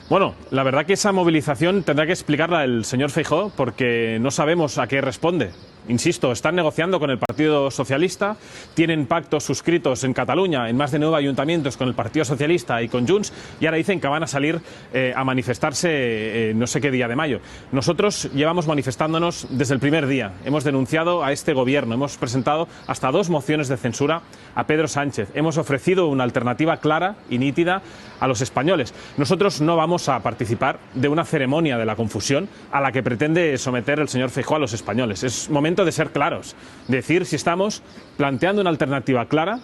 Bueno, la verdad que esa movilización tendrá que explicarla el señor Feijóo porque no sabemos a qué responde. Insisto, están negociando con el Partido Socialista, tienen pactos suscritos en Cataluña, en más de 9 ayuntamientos con el Partido Socialista y con Junts, y ahora dicen que van a salir a manifestarse no sé qué día de mayo. Nosotros llevamos manifestándonos desde el primer día. Hemos denunciado a este gobierno, hemos presentado hasta 2 mociones de censura a Pedro Sánchez. Hemos ofrecido una alternativa clara y nítida a los españoles. Nosotros no vamos a participar de una ceremonia de la confusión a la que pretende someter el señor Feijóo a los españoles. Es momento de ser claros, decir si estamos planteando una alternativa clara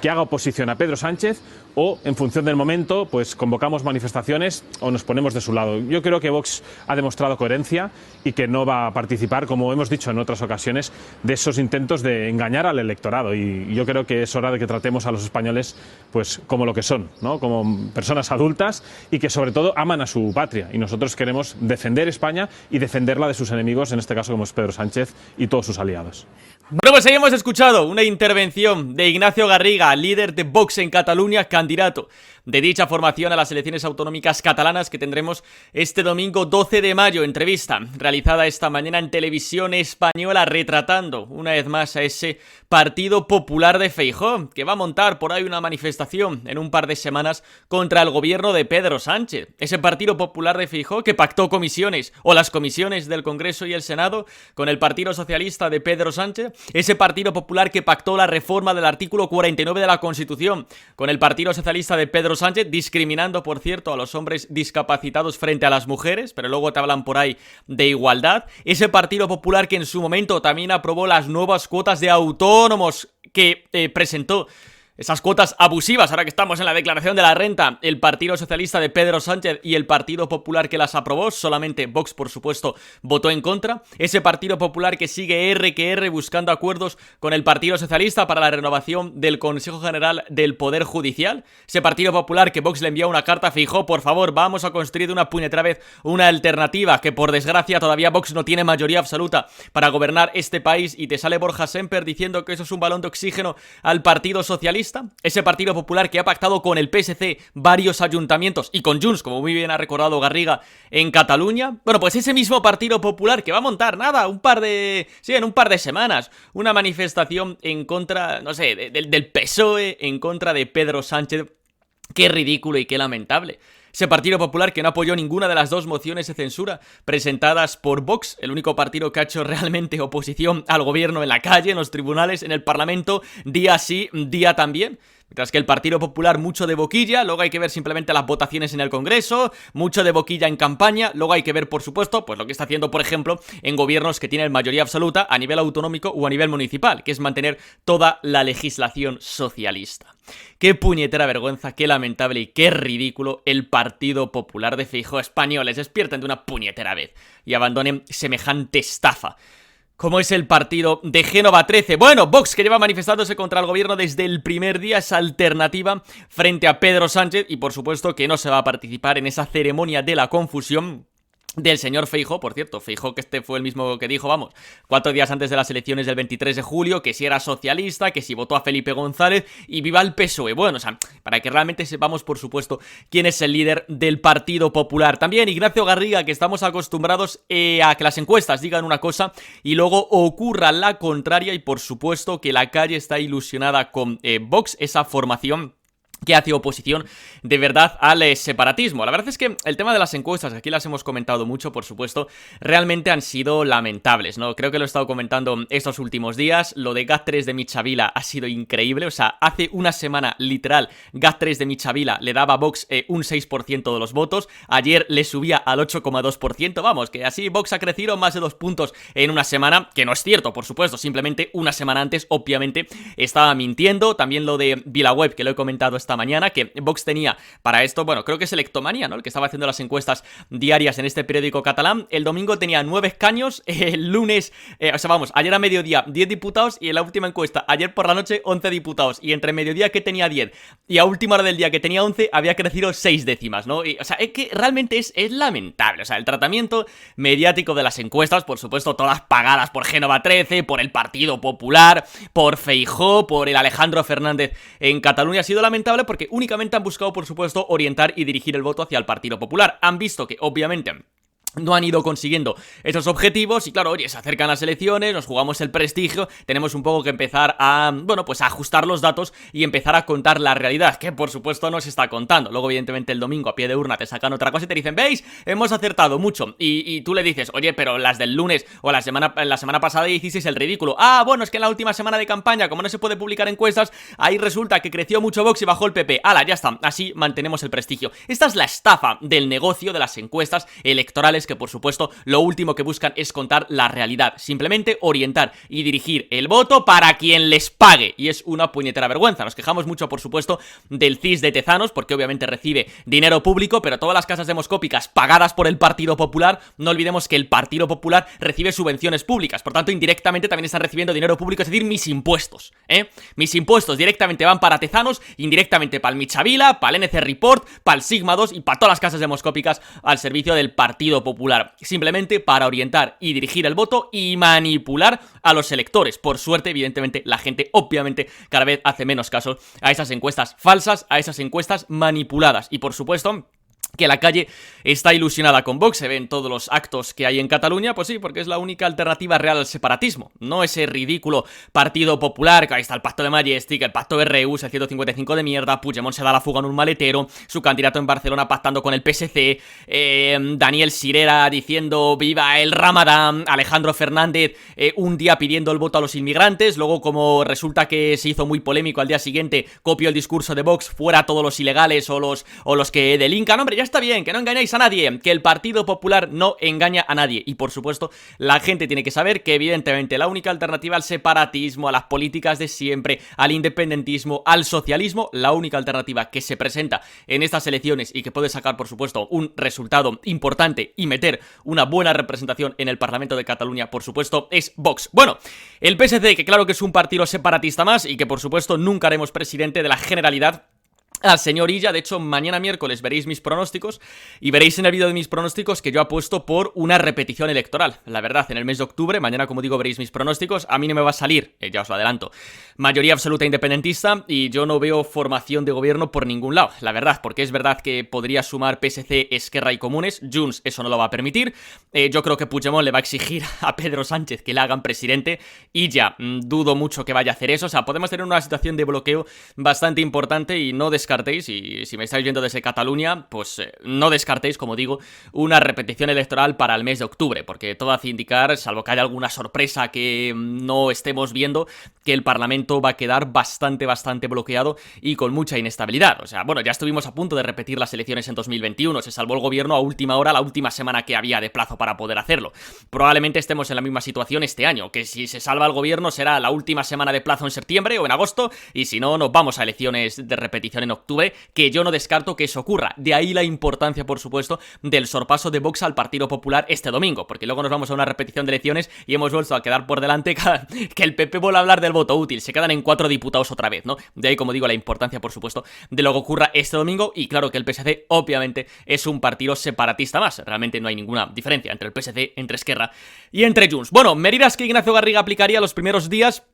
que haga oposición a Pedro Sánchez o, en función del momento, pues convocamos manifestaciones o nos ponemos de su lado. Yo creo que Vox ha demostrado coherencia y que no va a participar, como hemos dicho en otras ocasiones, de esos intentos de engañar al electorado. Y yo creo que es hora de que tratemos a los españoles pues como lo que son, ¿no? Como personas adultas y que sobre todo aman a su patria. Y nosotros queremos defender España y defenderla de sus enemigos, en este caso como es Pedro Sánchez y todos sus aliados. Bueno, pues ahí hemos escuchado una intervención de Ignacio Garriga, líder de Vox en Cataluña, candidato de dicha formación a las elecciones autonómicas catalanas que tendremos este domingo 12 de mayo. Entrevista realizada esta mañana en Televisión Española retratando una vez más a ese Partido Popular de Feijóo, que va a montar por ahí una manifestación en un par de semanas contra el gobierno de Pedro Sánchez. Ese Partido Popular de Feijóo que pactó comisiones, o las comisiones del Congreso y el Senado, con el Partido Socialista de Pedro Sánchez. Ese Partido Popular que pactó la reforma del artículo 49 de la Constitución con el Partido Socialista de Pedro Sánchez, discriminando, por cierto, a los hombres discapacitados frente a las mujeres, pero luego te hablan por ahí de igualdad. Ese Partido Popular que en su momento también aprobó las nuevas cuotas de autónomos que presentó. Esas cuotas abusivas, ahora que estamos en la declaración de la renta, el Partido Socialista de Pedro Sánchez y el Partido Popular que las aprobó, solamente Vox, por supuesto, votó en contra. Ese Partido Popular que sigue R que R buscando acuerdos con el Partido Socialista para la renovación del Consejo General del Poder Judicial. Ese Partido Popular que Vox le envió una carta a Feijóo: por favor, vamos a construir de una puñetera vez una alternativa, que por desgracia todavía Vox no tiene mayoría absoluta para gobernar este país, y te sale Borja Semper diciendo que eso es un balón de oxígeno al Partido Socialista. Ese Partido Popular que ha pactado con el PSC varios ayuntamientos y con Junts, como muy bien ha recordado Garriga, en Cataluña. Bueno, pues ese mismo Partido Popular que va a montar, en un par de semanas, una manifestación en contra, no sé, del PSOE, en contra de Pedro Sánchez. Qué ridículo y qué lamentable. Ese Partido Popular que no apoyó ninguna de las 2 mociones de censura presentadas por Vox, el único partido que ha hecho realmente oposición al gobierno en la calle, en los tribunales, en el Parlamento, día sí, día también. Mientras que el Partido Popular, mucho de boquilla, luego hay que ver simplemente las votaciones en el Congreso, mucho de boquilla en campaña, luego hay que ver, por supuesto, pues lo que está haciendo, por ejemplo, en gobiernos que tienen mayoría absoluta a nivel autonómico o a nivel municipal, que es mantener toda la legislación socialista. Qué puñetera vergüenza, qué lamentable y qué ridículo el Partido Popular de Feijóo. Españoles, despierten de una puñetera vez y abandonen semejante estafa como es el partido de Génova 13. Bueno, Vox, que lleva manifestándose contra el gobierno desde el primer día, esa alternativa frente a Pedro Sánchez, y por supuesto que no se va a participar en esa ceremonia de la confusión del señor Feijóo. Por cierto, Feijóo, que este fue el mismo que dijo, 4 días antes de las elecciones del 23 de julio, que si era socialista, que si votó a Felipe González y viva el PSOE. Bueno, o sea, para que realmente sepamos, por supuesto, quién es el líder del Partido Popular. También Ignacio Garriga, que estamos acostumbrados a que las encuestas digan una cosa y luego ocurra la contraria, y por supuesto que la calle está ilusionada con Vox, esa formación que hace oposición de verdad al separatismo. La verdad es que el tema de las encuestas, aquí las hemos comentado mucho, por supuesto, realmente han sido lamentables, ¿no? Creo que lo he estado comentando estos últimos días. Lo de GAT3 de Michavila ha sido increíble. O sea, hace una semana, literal, GAT3 de Michavila le daba a Vox un 6% de los votos. Ayer le subía al 8,2%. Vamos, que así Vox ha crecido más de 2 puntos en una semana, que no es cierto, por supuesto. Simplemente una semana antes, obviamente, estaba mintiendo. También lo de VilaWeb, que lo he comentado esta mañana, que Vox tenía para esto, bueno, creo que es Electomanía, ¿no?, el que estaba haciendo las encuestas diarias en este periódico catalán. El domingo tenía 9 escaños, el lunes, ayer a mediodía 10 diputados, y en la última encuesta, ayer por la noche, 11 diputados, y entre mediodía que tenía 10 y a última hora del día que tenía 11, había crecido 6 décimas, ¿no? Y, o sea, es que realmente es lamentable. O sea, el tratamiento mediático de las encuestas, por supuesto, todas pagadas por Génova 13, por el Partido Popular, por Feijóo, por el Alejandro Fernández en Cataluña, ha sido lamentable ¿vale? Porque únicamente han buscado, por supuesto, orientar y dirigir el voto hacia el Partido Popular. Han visto que, obviamente, no han ido consiguiendo esos objetivos y claro, oye, se acercan las elecciones, nos jugamos el prestigio, tenemos un poco que empezar a, bueno, pues a ajustar los datos y empezar a contar la realidad, que por supuesto no se está contando. Luego, evidentemente, el domingo a pie de urna te sacan otra cosa y te dicen, ¿veis? Hemos acertado mucho. Y tú le dices, oye, pero las del lunes o la semana pasada hicisteis el ridículo. Ah, bueno, es que en la última semana de campaña, como no se puede publicar encuestas, ahí resulta que creció mucho Vox y bajó el PP. ¡Hala, ya está! Así mantenemos el prestigio. Esta es la estafa del negocio de las encuestas electorales, que por supuesto lo último que buscan es contar la realidad, simplemente orientar y dirigir el voto para quien les pague, y es una puñetera vergüenza. Nos quejamos mucho, por supuesto, del CIS de Tezanos, porque obviamente recibe dinero público, pero todas las casas demoscópicas pagadas por el Partido Popular, no olvidemos que el Partido Popular recibe subvenciones públicas, por tanto indirectamente también están recibiendo dinero público, es decir, mis impuestos, mis impuestos directamente van para Tezanos, indirectamente para el Michavila, para el NC Report, para el Sigma 2 y para todas las casas demoscópicas al servicio del Partido Popular, simplemente para orientar y dirigir el voto y manipular a los electores. Por suerte, evidentemente, la gente obviamente cada vez hace menos caso a esas encuestas falsas, a esas encuestas manipuladas, y por supuesto que la calle está ilusionada con Vox. Se ven todos los actos que hay en Cataluña, pues sí, porque es la única alternativa real al separatismo, no ese ridículo Partido Popular, que ahí está el pacto de Majestic, el pacto de Reus, el 155 de mierda, Puigdemont se da la fuga en un maletero, su candidato en Barcelona pactando con el PSC, Daniel Sirera diciendo viva el Ramadán, Alejandro Fernández un día pidiendo el voto a los inmigrantes, luego como resulta que se hizo muy polémico al día siguiente, copió el discurso de Vox, fuera todos los ilegales o los que delincan. Hombre, ya está bien, que no engañáis a nadie, que el Partido Popular no engaña a nadie, y por supuesto la gente tiene que saber que evidentemente la única alternativa al separatismo, a las políticas de siempre, al independentismo, al socialismo, la única alternativa que se presenta en estas elecciones y que puede sacar por supuesto un resultado importante y meter una buena representación en el Parlamento de Cataluña, por supuesto, es Vox. Bueno, el PSC, que claro que es un partido separatista más y que por supuesto nunca haremos presidente de la Generalidad al señor Illa. De hecho, mañana miércoles veréis mis pronósticos y veréis en el vídeo de mis pronósticos que yo apuesto por una repetición electoral. La verdad, en el mes de octubre, mañana como digo veréis mis pronósticos, a mí no me va a salir, ya os lo adelanto, mayoría absoluta independentista y yo no veo formación de gobierno por ningún lado, la verdad, porque es verdad que podría sumar PSC, Esquerra y Comunes, Junts eso no lo va a permitir, yo creo que Puigdemont le va a exigir a Pedro Sánchez que le hagan presidente y ya, dudo mucho que vaya a hacer eso, o sea, podemos tener una situación de bloqueo bastante importante y no descartéis, y si me estáis viendo desde Cataluña, pues no descartéis, como digo, una repetición electoral para el mes de octubre, porque todo hace indicar, salvo que haya alguna sorpresa que no estemos viendo, que el Parlamento va a quedar bastante bloqueado y con mucha inestabilidad. O sea, bueno, ya estuvimos a punto de repetir las elecciones en 2021, se salvó el gobierno a última hora, la última semana que había de plazo para poder hacerlo. Probablemente estemos en la misma situación este año, que si se salva el gobierno será la última semana de plazo en septiembre o en agosto, y si no, nos vamos a elecciones de repetición en octubre, que yo no descarto que eso ocurra. De ahí la importancia, por supuesto, del sorpaso de Vox al Partido Popular este domingo, porque luego nos vamos a una repetición de elecciones y hemos vuelto a quedar por delante que el PP vuelve a hablar del voto útil, se quedan en 4 diputados otra vez, ¿no? De ahí, como digo, la importancia, por supuesto, de lo que ocurra este domingo, y claro que el PSC, obviamente, es un partido separatista más, realmente no hay ninguna diferencia entre el PSC, entre Esquerra y entre Junts. Bueno, medidas que Ignacio Garriga aplicaría los primeros días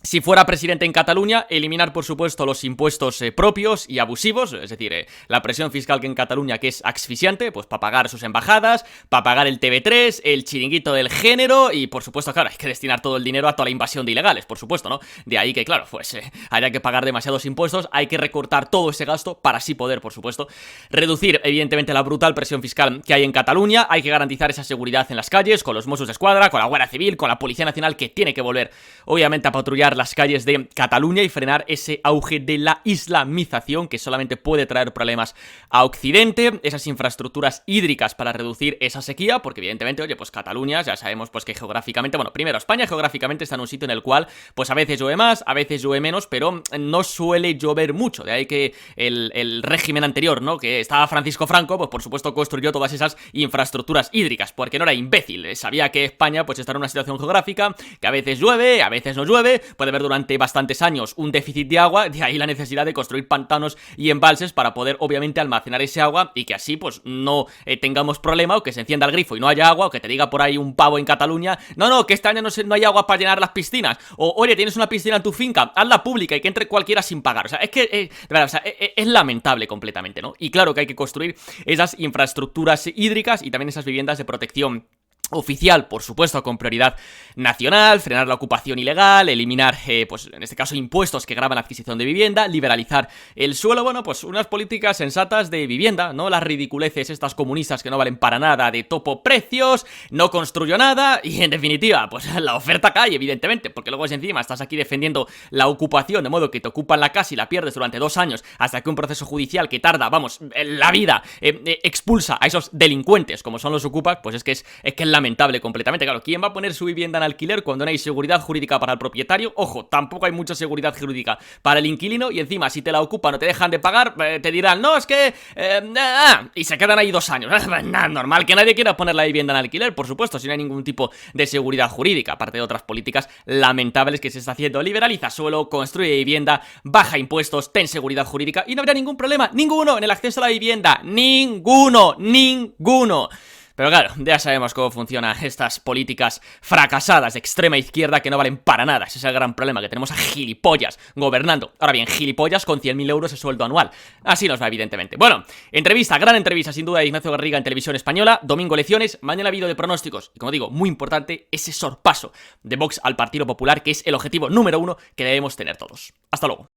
si fuera presidente en Cataluña: eliminar por supuesto los impuestos propios y abusivos, es decir, la presión fiscal que en Cataluña, que es asfixiante, pues para pagar sus embajadas, para pagar el TV3, el chiringuito del género, y por supuesto, claro, hay que destinar todo el dinero a toda la invasión de ilegales, por supuesto, ¿no? De ahí que, claro, pues haya que pagar demasiados impuestos, hay que recortar todo ese gasto para así poder, por supuesto, reducir evidentemente la brutal presión fiscal que hay en Cataluña. Hay que garantizar esa seguridad en las calles, con los Mossos d'Esquadra, con la Guardia Civil, con la Policía Nacional, que tiene que volver, obviamente, a patrullar las calles de Cataluña y frenar ese auge de la islamización que solamente puede traer problemas a Occidente. Esas infraestructuras hídricas para reducir esa sequía, porque evidentemente, oye, pues Cataluña ya sabemos pues que geográficamente, bueno, primero, España geográficamente está en un sitio en el cual pues a veces llueve más, a veces llueve menos, pero no suele llover mucho. De ahí que el régimen anterior, ¿no?, que estaba Francisco Franco, pues por supuesto construyó todas esas infraestructuras hídricas, porque no era imbécil, sabía que España pues está en una situación geográfica que a veces llueve, a veces no llueve, pues puede haber durante bastantes años un déficit de agua, de ahí la necesidad de construir pantanos y embalses para poder obviamente almacenar ese agua y que así pues no tengamos problema, o que se encienda el grifo y no haya agua, o que te diga por ahí un pavo en Cataluña, no, que este año no hay agua para llenar las piscinas, o oye, tienes una piscina en tu finca, hazla pública y que entre cualquiera sin pagar. O sea, es que de verdad, o sea, es lamentable completamente, ¿no? Y claro que hay que construir esas infraestructuras hídricas y también esas viviendas de protección oficial, por supuesto, con prioridad nacional, frenar la ocupación ilegal, eliminar, pues en este caso, impuestos que gravan la adquisición de vivienda, liberalizar el suelo, bueno, pues unas políticas sensatas de vivienda, ¿no? Las ridiculeces estas comunistas que no valen para nada, de topo precios, no construyo nada, y en definitiva, pues la oferta cae, evidentemente, porque luego encima estás aquí defendiendo la ocupación, de modo que te ocupan la casa y la pierdes durante 2 años, hasta que un proceso judicial que tarda, vamos, la vida, expulsa a esos delincuentes, como son los ocupas, pues es que es lamentable completamente. Claro, ¿quién va a poner su vivienda en alquiler cuando no hay seguridad jurídica para el propietario? Ojo, tampoco hay mucha seguridad jurídica para el inquilino, y encima si te la ocupan o te dejan de pagar, te dirán, no, es que... y se quedan ahí 2 años. Nada, normal que nadie quiera poner la vivienda en alquiler, por supuesto, si no hay ningún tipo de seguridad jurídica, aparte de otras políticas lamentables que se está haciendo. Liberaliza suelo, construye vivienda, baja impuestos, ten seguridad jurídica y no habrá ningún problema, ninguno, en el acceso a la vivienda, ninguno. Pero claro, ya sabemos cómo funcionan estas políticas fracasadas de extrema izquierda que no valen para nada. Ese es el gran problema, que tenemos a gilipollas gobernando. Ahora bien, gilipollas con 100.000 euros de sueldo anual. Así nos va, evidentemente. Bueno, entrevista, gran entrevista sin duda de Ignacio Garriga en Televisión Española. Domingo elecciones, mañana vídeo de pronósticos. Y como digo, muy importante, ese sorpaso de Vox al Partido Popular, que es el objetivo número 1 que debemos tener todos. Hasta luego.